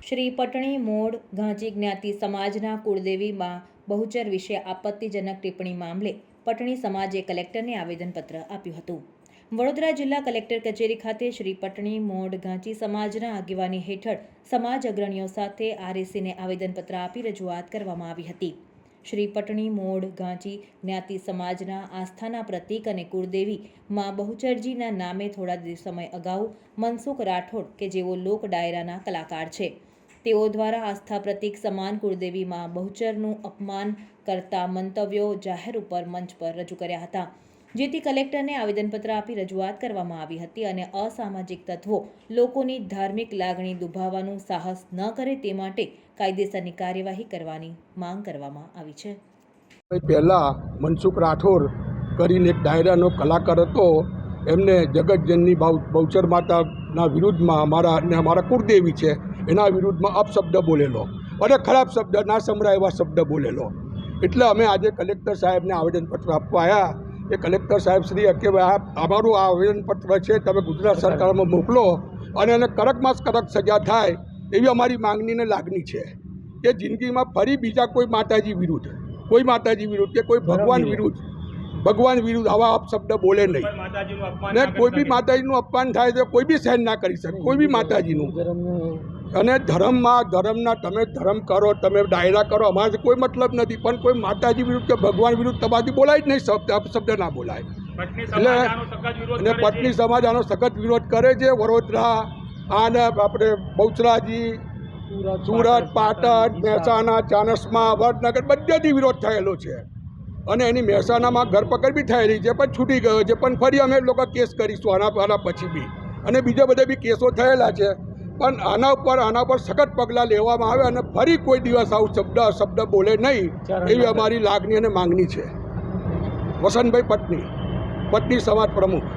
Shri Patni mode ઘાંચી જ્ઞાતિ સમાજના કુળદેવી માં બહુચર વિશે આપત્તિજનક ટિપ્પણી મામલે પટણી સમાજે કલેક્ટરને આવેદનપત્ર આપ્યું હતું। વડોદરા જિલ્લા કલેક્ટર કચેરી ખાતે શ્રી પટણી મોડ ઘાંચી સમાજના આગેવાની હેઠળ સમાજ અગ્રણીઓ સાથે આરએસીને આવેદનપત્ર આપી રજૂઆત કરવામાં આવી હતી। શ્રી પટણી મોડ ઘાંચી જ્ઞાતિ સમાજના આસ્થાના પ્રતીક અને કુળદેવી માં બહુચરજીના નામે થોડા સમય અગાઉ મનસુખ રાઠોડ કે જેઓ લોક ડાયરાના કલાકાર છે, તેઓ દ્વારા આસ્થા પ્રતીક સમાન કુળદેવી માં બહુચરનું અપમાન કરતા મંતવ્યો જાહેર ઉપર મંચ પર રજૂ કર્યા હતા, જેથી કલેક્ટરને આવેદનપત્ર આપી રજૂઆત કરવામાં આવી હતી અને અસામાજિક તત્વો લોકોની ધાર્મિક લાગણી દુભાવવાનું સાહસ ન કરે તે માટે કાયદેસરની કાર્યવાહી કરવાની માંગ કરવામાં આવી છે। પહેલા મનસુખ રાઠોડ કરીને એક ડાયરાનો કલાકાર હતો, એમને જગતજનની બહુચર માતાના વિરુદ્ધમાં અમારા કુળદેવી છે એના વિરુદ્ધમાં અપશબ્દ બોલેલો અને ખરાબ શબ્દ ના સંભળાય એવા શબ્દ બોલેલો, એટલે અમે આજે કલેક્ટર સાહેબને આવેદનપત્ર આપવા આવ્યા। એ કલેક્ટર સાહેબ શ્રી કે અમારું આ આવેદનપત્ર છે તમે ગુજરાત સરકારમાં મોકલો અને એને કડકમાં કડક સજા થાય એવી અમારી માંગણી ને લાગણી છે કે જિંદગીમાં ફરી બીજા કોઈ માતાજી વિરુદ્ધ કે કોઈ ભગવાન વિરુદ્ધ આવા અપશબ્દ બોલે નહીં ને કોઈ બી માતાજીનું અપમાન થાય તો કોઈ બી સહન ના કરી શકે, કોઈ બી માતાજીનું। અને ધર્મના તમે ધર્મ કરો, તમે ડાયરા કરો, અમારાથી કોઈ મતલબ નથી, પણ કોઈ માતાજી વિરુદ્ધ કે ભગવાન વિરુદ્ધ તમારાથી બોલાય જ નહીં, અપશબ્દ ના બોલાય। એટલે અને પટની સમાજ આનો સખત વિરોધ કરે છે। વડોદરા અને આપણે બહુચરાજી, સુરત, પાટણ, મહેસાણા, ચાણસ્મા, વડનગર બધેથી વિરોધ થયેલો છે અને એની મહેસાણામાં ધરપકડ બી થયેલી છે, પણ છૂટી ગયો છે, પણ ફરી અમે લોકો કેસ કરીશું આના પછી બી, અને બીજા બધા બી કેસો થયેલા છે, પણ આના ઉપર સખત પગલાં લેવામાં આવે અને ફરી કોઈ દિવસ આવું શબ્દ બોલે નહીં એવી અમારી લાગણી અને માંગણી છે। વસંતભાઈ પટની સમાજ પ્રમુખ।